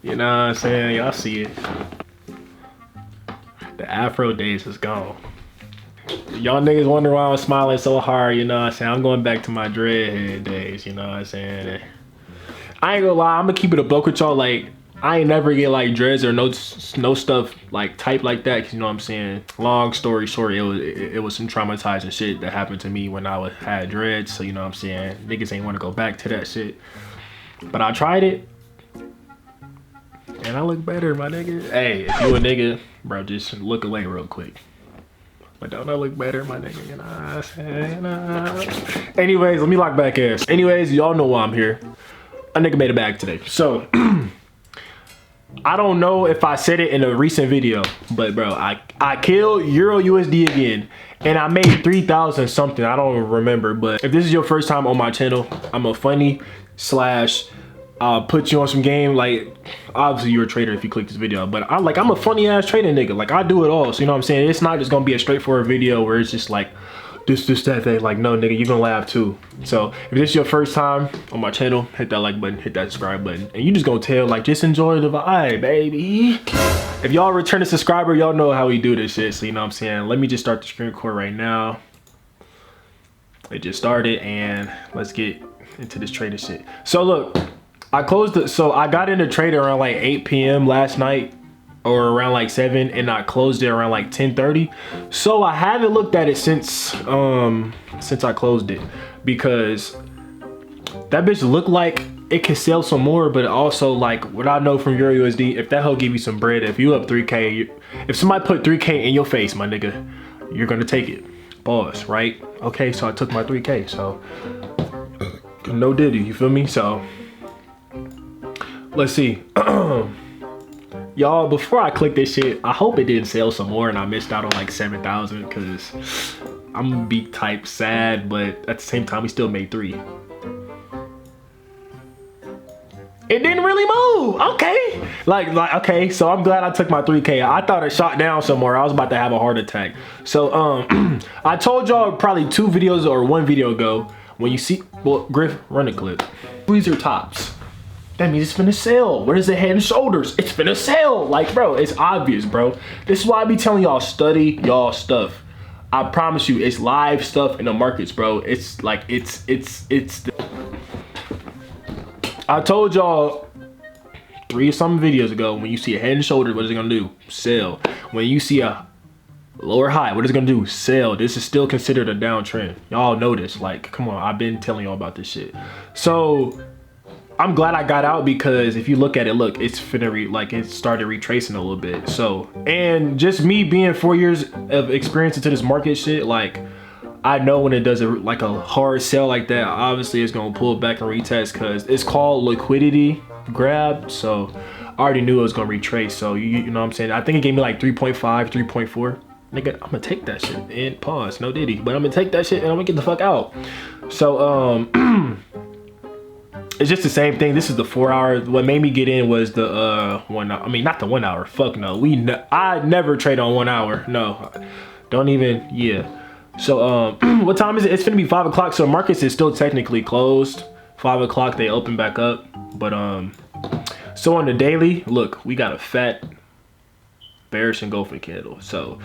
You know what I'm saying? Y'all see it. The Afro days is gone. Y'all niggas wonder why I'm smiling so hard, you know what I'm saying? I'm going back to my dreadhead days, you know what I'm saying? I ain't gonna lie, I'm gonna keep it a buck with y'all. Like, I ain't never get like dreads or no stuff like type like that, cause you know what I'm saying? Long story short, it was some traumatizing shit that happened to me when I had dreads, so you know what I'm saying? Niggas ain't wanna go back to that shit. But I tried it, and I look better, my nigga. Hey, if you a nigga, bro, just look away real quick. But don't I look better, my nigga? You know what I'm saying? Anyways, let me lock back ass. Anyways, y'all know why I'm here. A nigga made a bag today. So, I don't know if I said it in a recent video, but bro, I killed Euro USD again. And I made 3,000 something, I don't remember. But if this is your first time on my channel, I'm a funny slash put you on some game. Like, obviously you're a trader if you click this video, but I'm a funny ass trading nigga. Like, I do it all, so you know what I'm saying? It's not just gonna be a straightforward video where it's just like this that. Like, no nigga, you're gonna laugh too. So if this is your first time on my channel, hit that like button, hit that subscribe button, and you just gonna tell, like, just enjoy the vibe, baby. If y'all return a subscriber, y'all know how we do this shit, so you know what I'm saying? Let me just start the screen record right now. It just started, and let's get into this trading shit. So look, I closed it. So I got into trade around like 8 p.m. last night, or around like 7, and I closed it around like 10:30. So I haven't looked at it since I closed it, because that bitch looked like it can sell some more. But also, like, what I know from Euro USD, if that hoe give you some bread, if you up 3K, if somebody put 3K in your face, my nigga, you're gonna take it. Pause, right? Okay, so I took my 3K. So no diddy, you feel me? So let's see. Y'all, before I click this shit, I hope it didn't sell some more and I missed out on like 7,000, because I'm gonna be type sad, but at the same time we still made 3. It didn't really move. Okay, like okay, so I'm glad I took my 3K. I thought it shot down somewhere. I was about to have a heart attack. So I told y'all probably 2 videos or 1 video ago, when you see, well, Griff, run a clip. Tweezer tops. That means it's finna sell. Where's the head and shoulders? It's finna sell. Like, bro, it's obvious, bro. This is why I be telling y'all, study y'all stuff. I promise you, it's live stuff in the markets, bro. It's like, I told y'all 3 something videos ago, when you see a head and shoulders, what is it gonna do? Sell. When you see a lower high, what is it gonna do? Sell. This is still considered a downtrend. Y'all know this. Like, come on, I've been telling y'all about this shit. So I'm glad I got out, because if you look at it, look, it's finna like it started retracing a little bit. So, and just me being 4 years of experience into this market shit, like, I know when it does like a hard sell like that, obviously it's gonna pull back and retest, because it's called liquidity grab. So I already knew it was gonna retrace. So you know what I'm saying? I think it gave me like 3.5, 3.4. Nigga, I'm gonna take that shit and pause, no diddy, but I'm gonna take that shit and I'm gonna get the fuck out. So it's just the same thing. This is the 4 hour. What made me get in was the 1 hour. I mean, not the 1 hour. Fuck no. I never trade on 1 hour. No, don't even. Yeah. So what time is it? It's gonna be 5 o'clock. So markets is still technically closed. 5 o'clock they open back up. But so on the daily, look, we got a fat bearish engulfing candle. So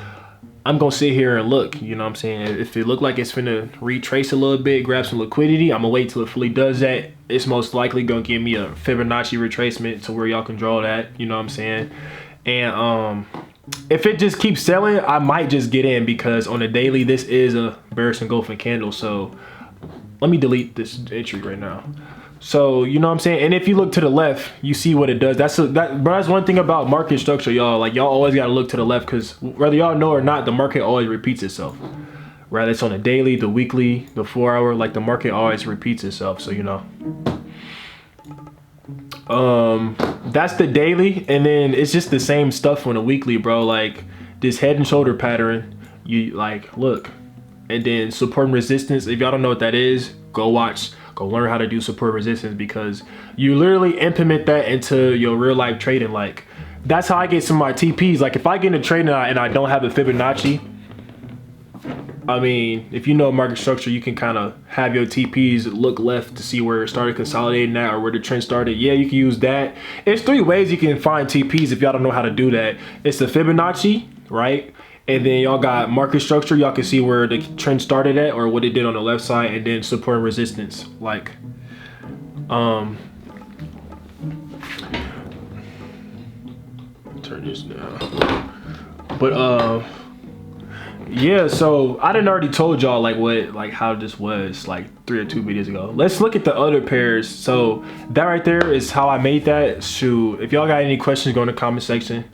I'm gonna sit here and look, you know what I'm saying? If it look like it's finna retrace a little bit, grab some liquidity, I'm gonna wait till it fully does that. It's most likely gonna give me a Fibonacci retracement to where y'all can draw that, you know what I'm saying? And if it just keeps selling, I might just get in, because on the daily, this is a bearish engulfing candle. So let me delete this entry right now. So, you know what I'm saying? And if you look to the left, you see what it does. That's one thing about market structure, y'all. Like, y'all always gotta look to the left, because whether y'all know or not, the market always repeats itself. Whether it's on the daily, the weekly, the 4 hour, like, the market always repeats itself. So, you know. That's the daily, and then it's just the same stuff on the weekly, bro. Like, this head and shoulder pattern, you like, look. And then support and resistance. If y'all don't know what that is, go learn how to do support resistance, because you literally implement that into your real life trading. Like, that's how I get some of my TPs. Like, if I get into trading and I don't have a Fibonacci, I mean, if you know market structure, you can kind of have your TPs look left to see where it started consolidating at or where the trend started. Yeah, you can use that. It's 3 ways you can find TPs if y'all don't know how to do that. It's the Fibonacci, right? And then y'all got market structure. Y'all can see where the trend started at or what it did on the left side, and then support and resistance. Like, turn this down. But yeah, so I done already told y'all like how this was like 3 or 2 videos ago. Let's look at the other pairs. So that right there is how I made that. Shoot, if y'all got any questions, go in the comment section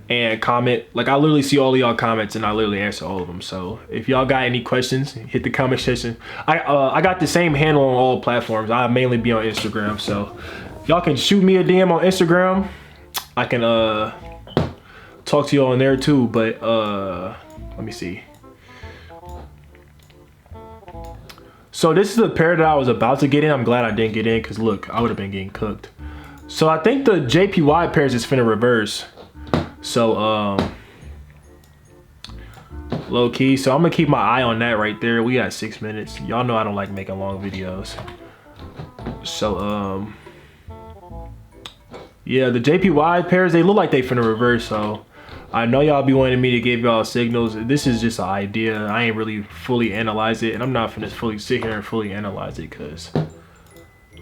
and comment. Like, I literally see all of y'all comments and I literally answer all of them. So if y'all got any questions, hit the comment section. I got the same handle on all platforms. I mainly be on Instagram, so y'all can shoot me a DM on Instagram. I can talk to y'all on there too, but let me see. So this is the pair that I was about to get in. I'm glad I didn't get in because look, I would have been getting cooked. So I think the JPY pairs is finna reverse. So low key. So I'm gonna keep my eye on that right there. We got 6 minutes. Y'all know I don't like making long videos. So yeah, the JPY pairs, they look like they finna reverse. So I know y'all be wanting me to give y'all signals. This is just an idea. I ain't really fully analyze it, and I'm not finna fully sit here and fully analyze it because,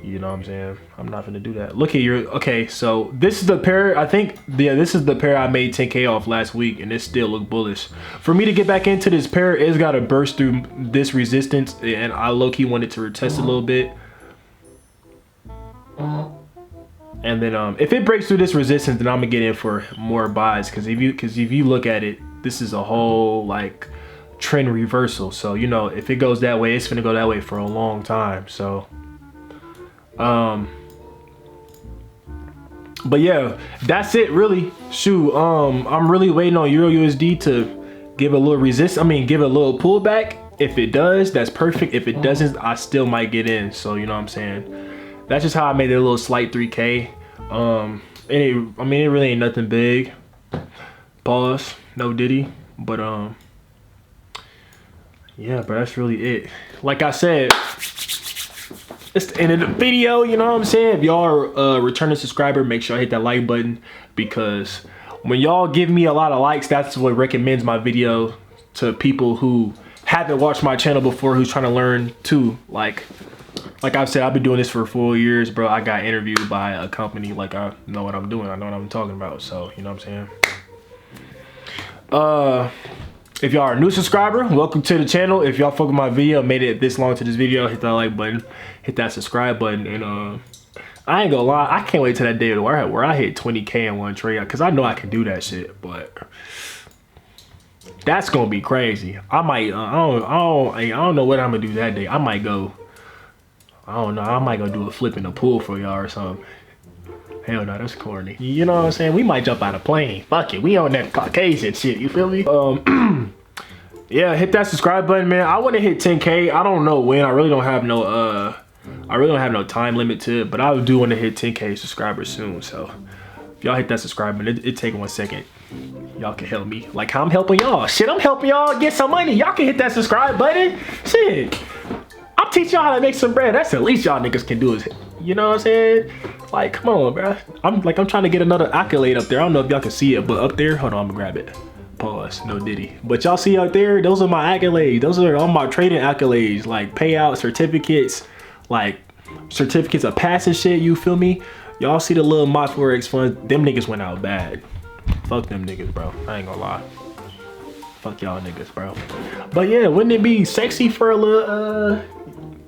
you know what I'm saying? I'm not finna do that. Look at your, okay, so this is the pair, I think, yeah, this is the pair I made 10K off last week, and it still look bullish. For me to get back into this pair, it's gotta burst through this resistance, and I low-key wanted to retest a little bit. And then if it breaks through this resistance, then I'm gonna get in for more buys. Cause if you look at it, this is a whole like trend reversal. So you know, if it goes that way, it's gonna go that way for a long time. So but yeah, that's it really. Shoot, I'm really waiting on Euro USD to give a little give a little pullback. If it does, that's perfect. If it doesn't, I still might get in. So you know what I'm saying? That's just how I made it a little slight 3K. It really ain't nothing big. Pause, no diddy. But yeah, but that's really it. Like I said, it's the end of the video, you know what I'm saying? If y'all are a returning subscriber, make sure I hit that like button, because when y'all give me a lot of likes, that's what recommends my video to people who haven't watched my channel before, who's trying to learn too. Like I've said, I've been doing this for 4 years, bro. I got interviewed by a company. Like, I know what I'm doing. I know what I'm talking about. So, you know what I'm saying? If y'all are a new subscriber, welcome to the channel. If y'all fuck with my video, made it this long to this video, hit that like button, hit that subscribe button. And I ain't gonna lie, I can't wait till that day where I hit 20K in one trade, because I know I can do that shit. But that's gonna be crazy. I might, I don't know what I'm gonna do that day. I might go, I don't know, I might go do a flip in the pool for y'all or something. Hell no, that's corny. You know what I'm saying? We might jump out of plane. Fuck it, we on that Caucasian shit, you feel me? Yeah, hit that subscribe button, man. I wanna hit 10K. I don't know when. I really don't have no time limit to it, but I do want to hit 10K subscribers soon. So if y'all hit that subscribe button, it take 1 second. Y'all can help me like how I'm helping y'all. Shit, I'm helping y'all get some money. Y'all can hit that subscribe button. Shit, I'm teaching y'all how to make some bread. That's the least y'all niggas can do, is, you know what I'm saying? Like, come on, bro. I'm trying to get another accolade up there. I don't know if y'all can see it, but up there, hold on, I'm gonna grab it. Pause, no diddy. But y'all see out there, those are my accolades. Those are all my trading accolades, like payout certificates, like certificates of passing shit, you feel me? Y'all see the little my Forex fund, them niggas went out bad. Fuck them niggas, bro. I ain't gonna lie. Fuck y'all niggas, bro. But yeah, wouldn't it be sexy for a little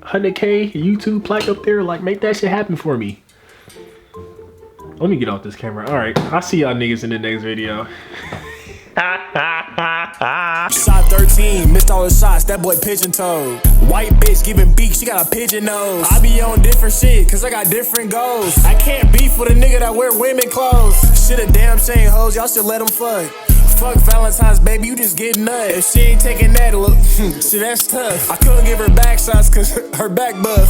100K YouTube plaque up there? Like, make that shit happen for me. Let me get off this camera. All right, I'll see y'all niggas in the next video. Shot 13, missed all the shots, that boy pigeon-toed. White bitch giving beak, she got a pigeon nose. I be on different shit, cause I got different goals. I can't beef with a nigga that wear women clothes. Shit a damn shame, hoes, y'all should let them fuck. Fuck Valentine's, baby, you just get nut. If she ain't taking that, look, shit, that's tough. I couldn't give her back shots cause her back buff.